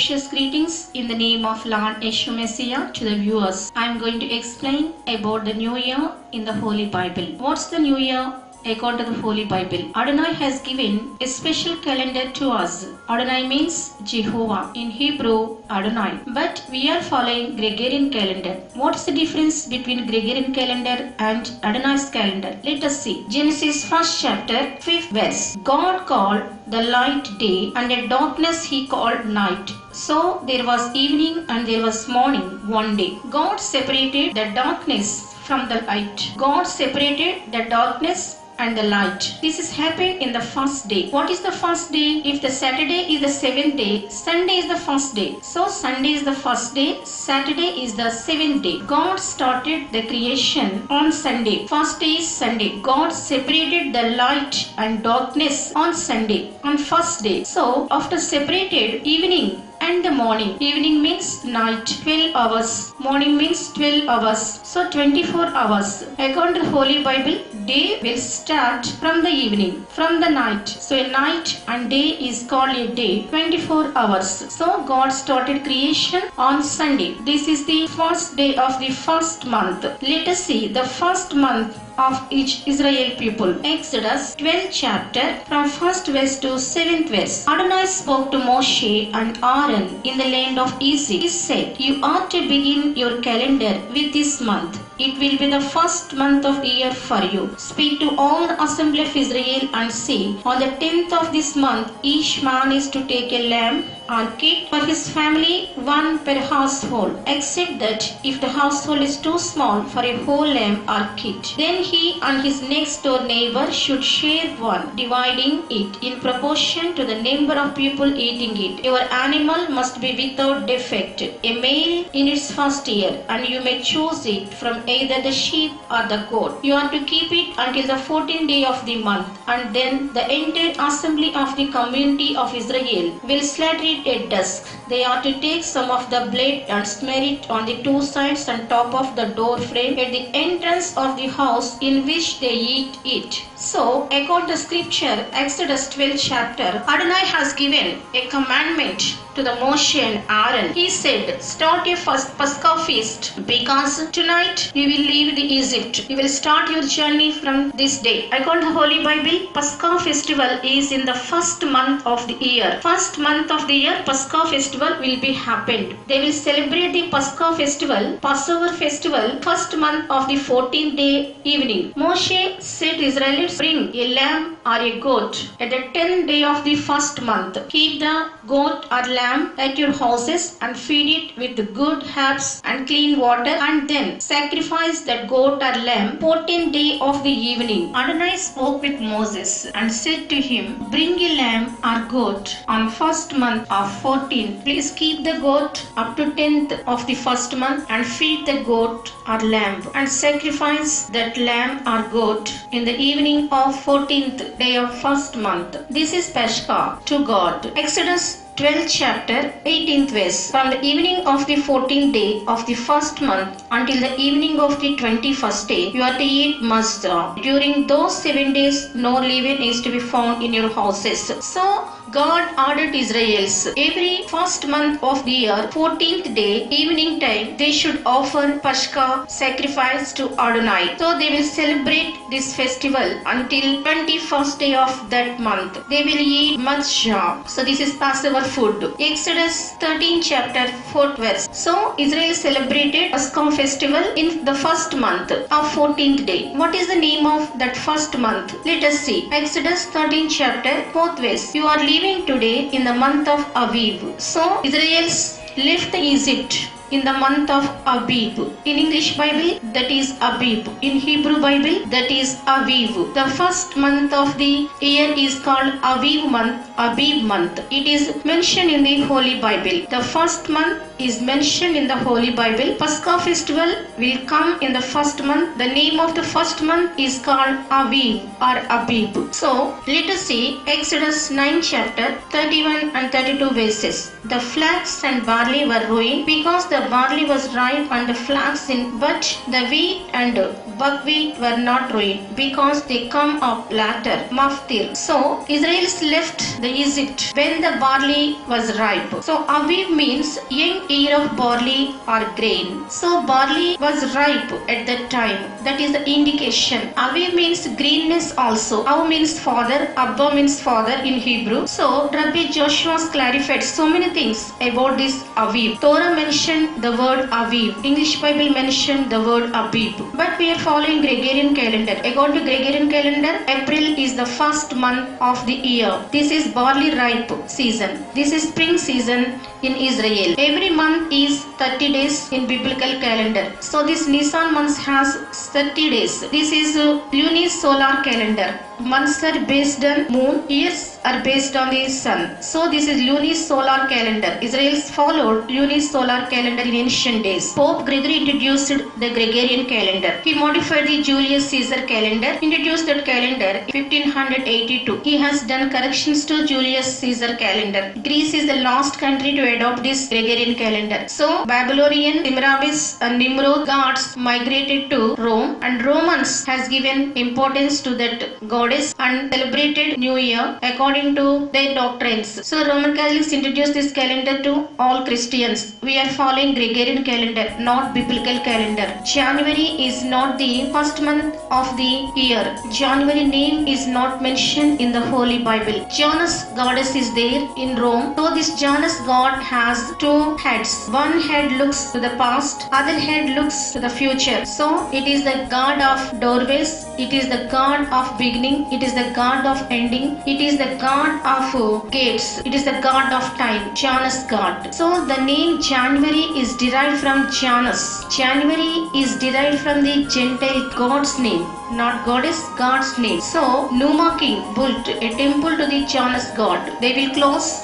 precious greetings in the name of Lord Yeshua Messiah to the viewers. I am going to explain about the New Year in the Holy Bible. What's the New Year? According to the Holy Bible, Adonai has given a special calendar to us. Adonai means Jehovah, in Hebrew Adonai, but we are following Gregorian calendar. What's the difference between Gregorian calendar and Adonai's calendar? Let us see. Genesis 1st chapter 5th verse. God called the light day, and the darkness he called night. So there was evening and there was morning one day. God separated the darkness from the light. God separated the darkness and the light. This is happened in the first day. What is the first day? If the Saturday is the seventh day, Sunday is the first day. So Sunday is the first day, Saturday is the seventh day. God started the creation on Sunday. First day is Sunday. God separated the light and darkness on Sunday, on first day. So after separated evening and the morning. Evening means night, 12 hours. Morning means 12 hours. So 24 hours. According to the Holy Bible, day will start from the evening, from the night. So a night and day is called a day, 24 hours. So God started creation on Sunday. This is the first day of the first month. Let us see the first month of each Israel people. Exodus 12 chapter from 1st verse to 7th verse. Adonai spoke to Moshe and Aaron in the land of Egypt. He said, "You ought to begin your calendar with this month. It will be the first month of the year for you. Speak to all the assembly of Israel and say, on the 10th of this month, each man is to take a lamb or kid for his family, one per household, except that if the household is too small for a whole lamb or kid, then he and his next door neighbor should share one, dividing it in proportion to the number of people eating it. Your animal must be without defect, a male in its first year, and you may choose it from either the sheep or the goat. You are to keep it until the 14th day of the month, and then the entire assembly of the community of Israel will slaughter it at dusk. They are to take some of the blood and smear it on the two sides and top of the door frame at the entrance of the house in which they eat it. So, according to scripture, Exodus 12 chapter, Adonai has given a commandment to the Moshe and Aaron. He said, start your first Pascha feast, because tonight you will leave the Egypt. You will start your journey from this day. According to the Holy Bible, Pascha festival is in the first month of the year. First month of the year, Pascha festival will be happened. They will celebrate the Pascha festival, Passover festival, first month of the 14th day evening. Moshe said to Israelites, bring a lamb or a goat at the 10th day of the first month. Keep the goat or lamb at your houses and feed it with the good herbs and clean water, and then sacrifice that goat or lamb 14th day of the evening. Adonai spoke with Moses and said to him, bring a lamb or goat on first month of 14th. Please keep the goat up to 10th of the first month and feed the goat or lamb and sacrifice that lamb or goat in the evening of 14th day of first month. This is Pascha to God. Exodus 12th chapter 18th verse. From the evening of the 14th day of the first month until the evening of the 21st day, you are to eat matzah. During those 7 days, no leaven is to be found in your houses. So God ordered Israelites every first month of the year, 14th day, evening time, they should offer Pascha sacrifice to Adonai. So they will celebrate this festival until 21st day of that month. They will eat matzah. So this is Passover food. Exodus 13 chapter 4th verse. So Israel celebrated Pascha festival in the first month of 14th day. What is the name of that first month? Let us see. Exodus 13 chapter 4th verse. You are living today in the month of Aviv. So Israelites left Egypt in the month of Abib. In English Bible, that is Abib. In Hebrew Bible, that is Aviv. The first month of the year is called Aviv month, Abib month. It is mentioned in the Holy Bible. The first month is mentioned in the Holy Bible. Pascha festival will come in the first month. The name of the first month is called Aviv or Abib. So let us see Exodus 9 chapter 31 and 32 verses. The flax and barley were ruined because the barley was ripe and the flax in, but the wheat and buckwheat were not ruined because they come up later. Maftir. So Israelites left the Egypt when the barley was ripe. So Aviv means young ear of barley or grain. So barley was ripe at that time. That is the indication. Aviv means greenness also. Av means father. Abba means father in Hebrew. So Rabbi Joshua clarified so many things about this Aviv. Torah mentioned the word Aviv. English Bible mentioned the word Abib. But we are following Gregorian calendar. According to Gregorian calendar, April is the first month of the year. This is barley ripe season. This is spring season in Israel. Every month is 30 days in biblical calendar. So this Nisan month has 30 days. This is lunisolar calendar. Months are based on moon, years are based on the sun. So this is lunisolar calendar. Israelis followed lunisolar calendar in ancient days. Pope Gregory introduced the Gregorian calendar. He modified the Julius Caesar calendar, introduced that calendar in 1582. He has done corrections to Julius Caesar calendar. Greece is the last country to adopt this Gregorian calendar. So Babylonian, Semiramis and Nimrod gods migrated to Rome, and Romans has given importance to that goddess and celebrated New Year according to their doctrines. So Roman Catholics introduced this calendar to all Christians. We are following Gregorian calendar, not biblical calendar. January is not the first month of the year. January name is not mentioned in the Holy Bible. Janus goddess is there in Rome. So this Janus god has two heads. One head looks to the past, other head looks to the future. So it is the god of doorways, it is the god of beginning, it is the god of ending, it is the god of gates, it is the god of time, Janus god. So the name January is derived from Janus. January is derived from the Gentile god's name, not goddess, god's name. So Numa king built a temple to the Janus god. They closed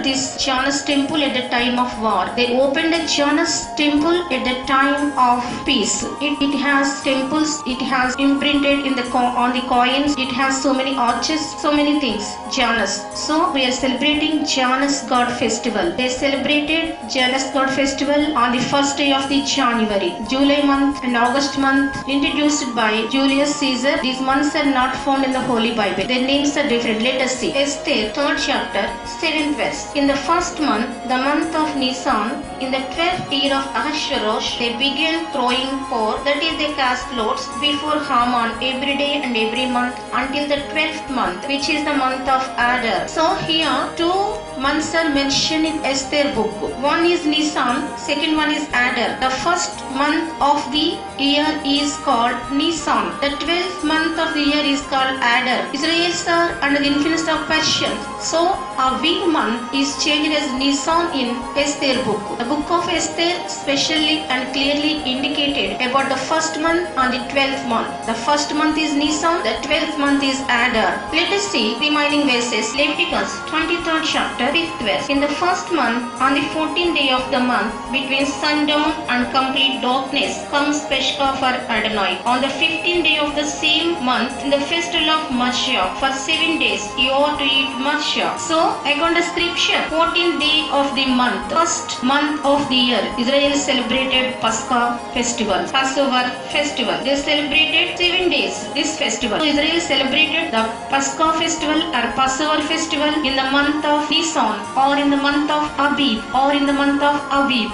this Janus temple at the time of war. They opened a Janus temple at the time of peace. It has temples, it has imprinted in on the coins, it has so many arches, so many things. Janus. So we are celebrating Janus god festival. They celebrated Janus god festival on the first day of the January. July month and August month introduced by Julius Caesar. These months are not found in the Holy Bible. Their names are different. Let us see. Esther, 3rd chapter, 7th verse. In the first month, the month of Nisan, in the 12th year of Ahasuerus, they began throwing forth, that is, they cast lots before Haman every day and every month until the 12th month, which is the month of Adar. So here, two months are mentioned in Esther book. One is Nisan, second one is Adar. The first month of the year is called Nisan. The 12th month of the year is called Adar. Israelis are under the influence of Persians. So Aviv month is changed as Nisan in Esther book. The book of Esther specially and clearly indicated about the first month and the 12th month. The first month is Nisan, the 12th month is Adar. Let us see remaining verses. Leviticus 23rd chapter, 5th verse. In the first month, on the 14th day of the month, between sundown and complete darkness, comes Peshka for Adonai. On the 15th day of the same month, in the festival of Mashiach, for 7 days you ought to eat Mashiach. So, according to scripture, 14th day of the month, first month of the year, Israel celebrated Pascha festival, Passover festival. They celebrated 7 days this festival. So, Israel celebrated the Pascha festival or Passover festival in the month of Nisan, or in the month of Abib, or in the month of Aviv.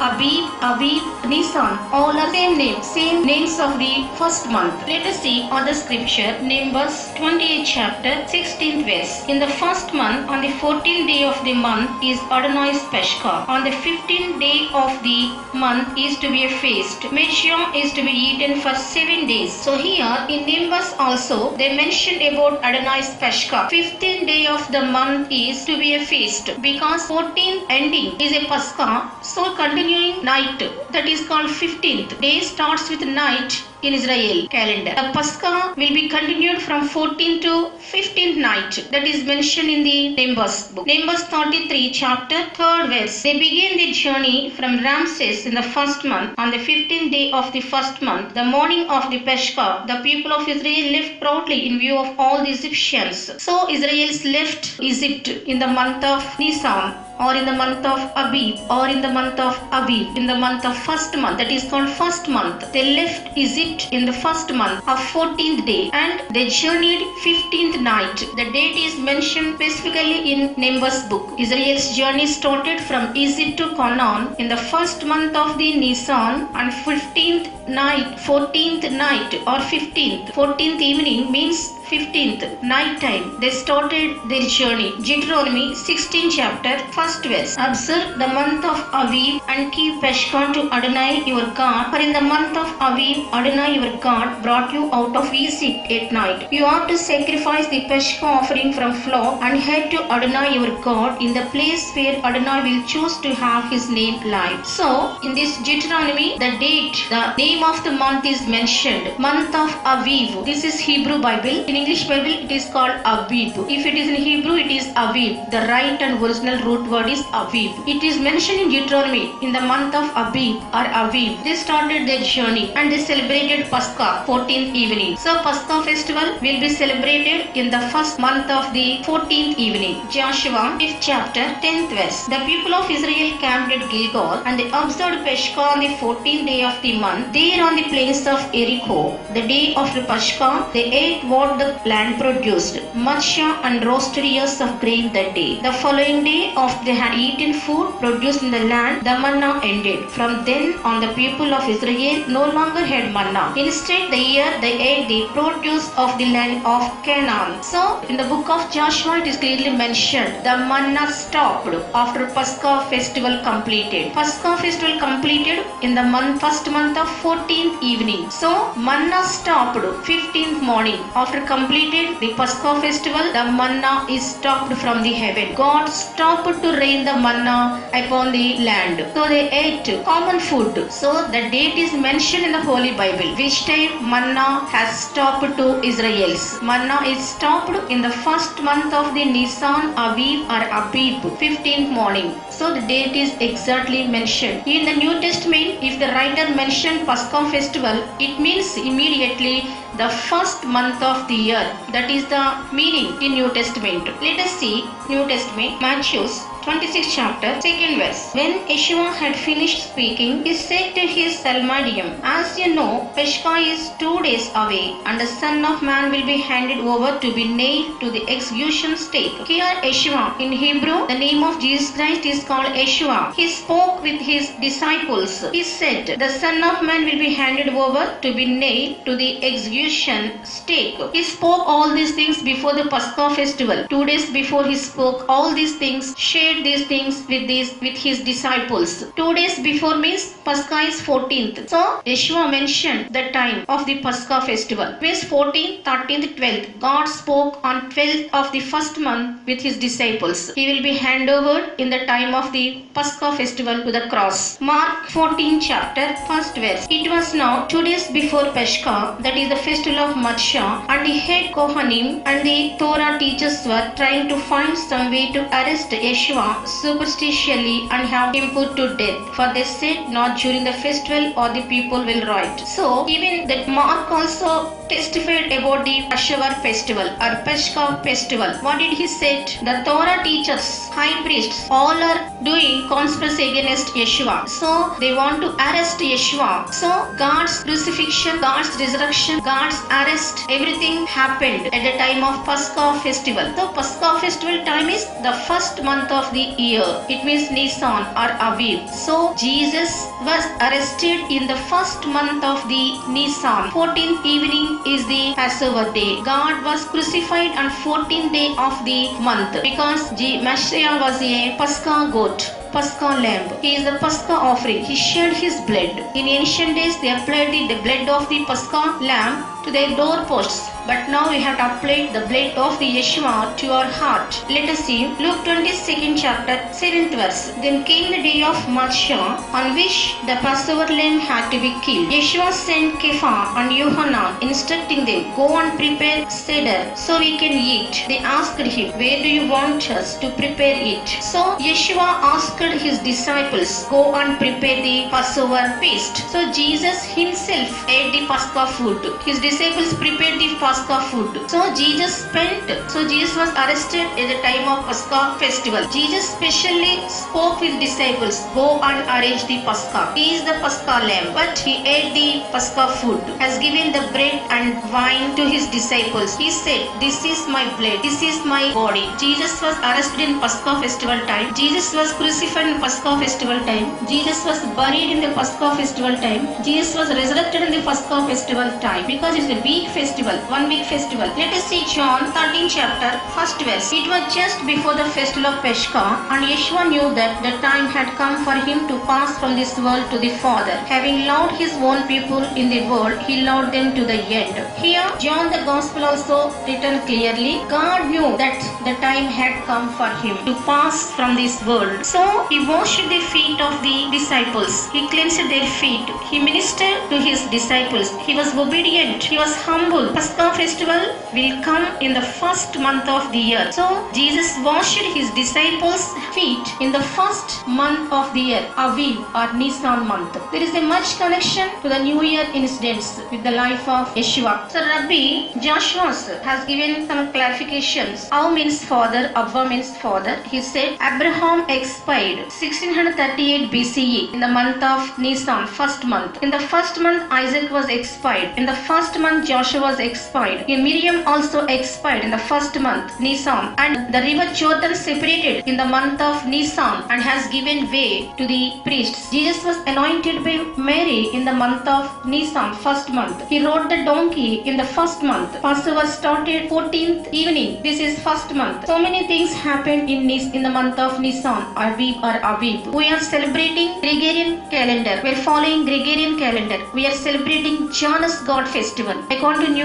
Abib, Nisan, all are same names of the first month. Let us see on the scripture, Numbers 28 chapter, 16th verse. In the first month, on the 14th day of the month is Adonai's Peshka. On the 15th day of the month is to be a feast. Mashiach is to be eaten for 7 days. So here in Numbers also they mention mentioned about Adonai's Pascha. 15th day of the month is to be a feast because 14th ending is a Pascha. So continuing night, that is called 15th. Day starts with night in Israel calendar. The Pascha will be continued from 14th to 15th night. That is mentioned in the Numbers book. Numbers 33 chapter 3rd verse. They began their journey from Ramses in the first month. On the 15th day of the first month, the morning of the Pascha, the people of Israel left proudly in view of all the Egyptians. So Israelites left Egypt in the month of Nisan, or in the month of Abib, or in the month of Abib, in the month of first month, that is called first month. They left Egypt in the first month of 14th day and they journeyed 15th night. The date is mentioned specifically in Numbers book. Israel's journey started from Egypt to Canaan in the first month of the Nisan and 15th night, 14th night or 15th. 14th evening means 15th night time. They started their journey. Deuteronomy 16 chapter 1st verse. Observe the month of Aviv and keep Pascha to Adonai your God. For in the month of Aviv, Adonai your God brought you out of Egypt at night. You are to sacrifice the Pascha offering from flock and head to Adonai your God in the place where Adonai will choose to have his name live. So in this Deuteronomy, the date, the name of the month is mentioned. Month of Aviv. This is Hebrew Bible. In English Bible it is called Abib. If it is in Hebrew it is Aviv. The right and original root word is Aviv. It is mentioned in Deuteronomy in the month of Abib or Aviv. They started their journey and they celebrated Pascha 14th evening. So Pascha festival will be celebrated in the first month of the 14th evening. Joshua 5th chapter 10th verse. The people of Israel camped at Gilgal and they observed Pascha on the 14th day of the month. There on the plains of Jericho, the day after Pascha, they ate what the land produced, matcha and roasted ears of grain that day. The following day, after they had eaten food produced in the land, the manna ended. From then on, the people of Israel no longer had manna. Instead, the year they ate the produce of the land of Canaan. So, in the book of Joshua, it is clearly mentioned the manna stopped after Pascha festival completed. Pascha festival completed in the first month of 14th evening. So, manna stopped 15th morning. After completed the Pascha festival, the manna is stopped from the heaven. God stopped to rain the manna upon the land. So they ate common food. So the date is mentioned in the Holy Bible. Which time manna has stopped to Israelites. Manna is stopped in the first month of the Nisan, Aviv or Abib, 15th morning. So the date is exactly mentioned. In the New Testament, if the writer mentioned Pascha festival, it means immediately the first month of the year. That is the meaning in New Testament. Let us see New Testament, Matthew 26 chapter, 2nd verse. When Yeshua had finished speaking, he said to his Salmadium, as you know, Pascha is 2 days away, and the Son of Man will be handed over to be nailed to the execution stake. Here Yeshua, in Hebrew, the name of Jesus Christ is called Yeshua. He spoke with his disciples. He said, the Son of Man will be handed over to be nailed to the execution stake. He spoke all these things before the Pascha festival. 2 days before he spoke all these things, shared these things with his disciples. 2 days before means Pascha is 14th. So Yeshua mentioned the time of the Pascha festival. Means 14th, 13th, 12th. God spoke on 12th of the first month with his disciples. He will be handed over in the time of the Pascha festival to the cross. Mark 14 chapter 1st verse. It was now 2 days before Pascha, that is the festival of Matcha, and the head Kohanim and the Torah teachers were trying to find some way to arrest Yeshua superstitiously and have him put to death. For they said, not during the festival or the people will riot. So even that Mark also testified about the Passover festival or Pascha festival. What did he say? The Torah teachers, high priests, all are doing conspiracy against Yeshua. So they want to arrest Yeshua. So God's crucifixion, God's resurrection, God's arrest, everything happened at the time of Pascha festival. So Pascha festival time is the first month of the year. It means Nisan or Aviv. So Jesus was arrested in the first month of the Nisan. 14th evening is the Passover day. God was crucified on 14th day of the month because Messiah was a Pascha goat. Pascha lamb. He is the Pascha offering. He shed his blood. In ancient days, they applied the blood of the Pascha lamb to their doorposts. But now we have to apply the blood of the Yeshua to our heart. Let us see Luke 22nd chapter 7th verse. Then came the day of Matzah, on which the Passover lamb had to be killed. Yeshua sent Kepha and Yohanan, instructing them, "Go and prepare seder so we can eat." They asked him, "Where do you want us to prepare it?" So Yeshua asked his disciples, "Go and prepare the Passover feast." So Jesus himself ate the Pascha food. His disciples prepared the Pascha food. So Jesus was arrested at the time of Pascha festival. Jesus specially spoke with disciples, "Go and arrange the Pascha." He is the Pascha lamb, but he ate the Pascha food, has given the bread and wine to his disciples. He said, "This is my blood, this is my body." Jesus was arrested in Pascha festival time. Jesus was crucified in Pascha festival time. Jesus was buried in the Pascha festival time. Jesus was resurrected in the Pascha festival time, because it's a big festival, 1 week festival. Let us see John 13 chapter 1st verse. It was just before the festival of Pesach, and Yeshua knew that the time had come for him to pass from this world to the Father. Having loved his own people in the world, he loved them to the end. Here, John the Gospel also written clearly, God knew that the time had come for him to pass from this world. So, he washed the feet of the disciples. He cleansed their feet. He ministered to his disciples. He was obedient. He was humble. Pascha festival will come in the first month of the year. So, Jesus washed his disciples' feet in the first month of the year, Aviv or Nisan month. There is a much connection to the New Year incidents with the life of Yeshua. So, Rabbi Joshua has given some clarifications. Av means father, Abba means father. He said Abraham expired 1638 BCE in the month of Nisan, first month. In the first month, Isaac was expired. In the first month, Joshua was expired. Miriam also expired in the first month, Nisan. And the river Jordan separated in the month of Nisan and has given way to the priests. Jesus was anointed by Mary in the month of Nisan, first month. He rode the donkey in the first month. Passover started 14th evening. This is first month. So many things happened in the month of Nisan, Aviv. We are celebrating Gregorian calendar. We are following Gregorian calendar. We are celebrating Janus God festival. According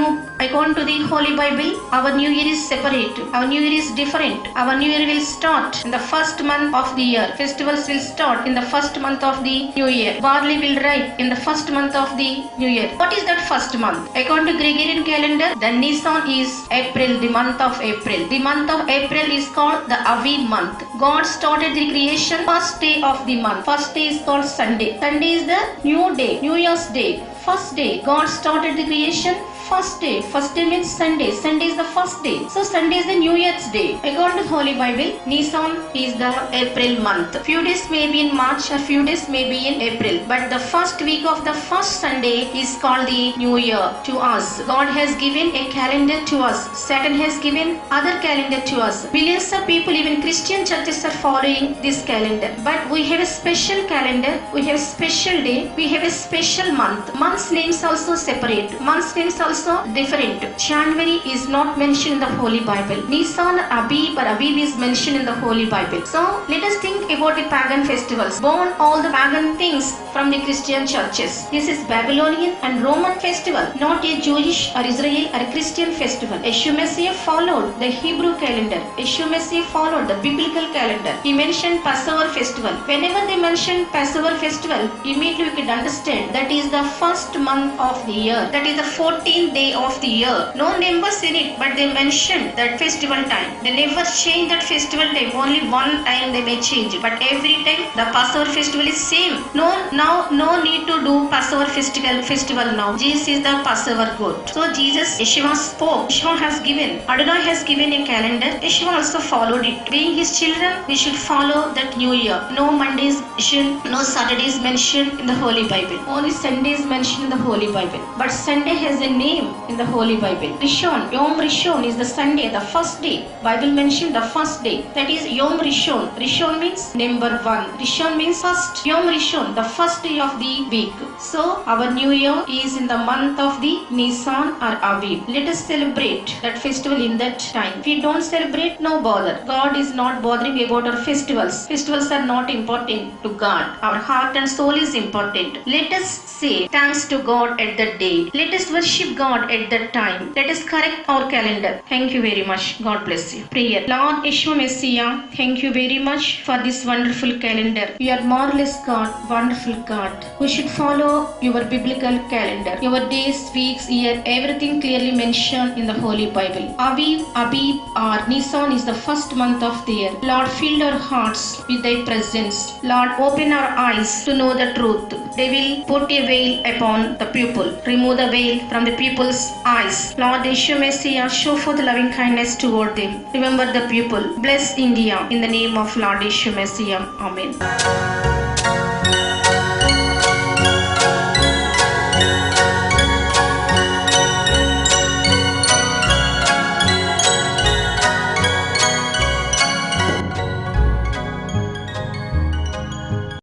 to the Holy Bible, our New Year is separate. Our New Year is different. Our New Year will start in the first month of the year. Festivals will start in the first month of the New Year. Barley will ripe in the first month of the New Year. What is that first month? According to Gregorian calendar, the Nisan is April, the month of April. The month of April is called the Aviv month. God started the creation first day of the month. First day is called Sunday. Sunday is the new day, New Year's day. First day, God started the creation. First day. First day means Sunday. Sunday is the first day. So Sunday is the New Year's day. According to the Holy Bible, Nisan is the April month. Few days may be in March or few days may be in April. But the first week of the first Sunday is called the New Year to us. God has given a calendar to us. Satan has given other calendar to us. Millions of people, even Christian churches, are following this calendar. But we have a special calendar. We have a special day. We have a special month. Months names also separate. Months names also different. January is not mentioned in the Holy Bible. Nisan, Aviv is mentioned in the Holy Bible. So let us think about the pagan festivals. Born all the pagan things from the Christian churches. This is Babylonian and Roman festival, not a Jewish or Israel or a Christian festival. Yeshua Messiah followed the Hebrew calendar. Yeshua Messiah followed the biblical calendar. He mentioned Passover festival. Whenever they mention Passover festival, immediately we could understand that is the first month of the year. That is the 14th day of the year. No numbers in it, but they mentioned that festival time. They never change that festival time. Only one time they may change it. But every time the Passover festival is same. No need to do Passover festival now. Jesus is the Passover goat. So Yeshua spoke. Yeshua has given. Adonai has given a calendar. Yeshua also followed it. Being his children, we should follow that New Year. No Mondays mentioned, no Saturdays mentioned in the Holy Bible. Only Sundays mentioned in the Holy Bible. But Sunday has a name in the Holy Bible. Rishon, Yom Rishon is the Sunday, the first day. Bible mentioned the first day. That is Yom Rishon. Rishon means number one. Rishon means first. Yom Rishon, the first day of the week. So our New Year is in the month of the Nisan or Aviv. Let us celebrate that festival in that time. If we don't celebrate, no bother. God is not bothering about our festivals. Festivals are not important to God. Our heart and soul is important. Let us say thanks to God at that day. Let us worship God God at that time. Let us correct our calendar. Thank you very much. God bless you. Prayer. Lord Yeshua Messiah, thank you very much for this wonderful calendar. You are marvelous God, wonderful God. We should follow your biblical calendar. Your days, weeks, year, everything clearly mentioned in the Holy Bible. Abib or Nisan is the first month of the year. Lord, fill our hearts with thy presence. Lord, open our eyes to know the truth. They will put a veil upon the people. Remove the veil from the people's eyes. Lord Yeshua Messiah, show forth loving kindness toward them. Remember the people. Bless India in the name of Lord Yeshua Messiah. Amen.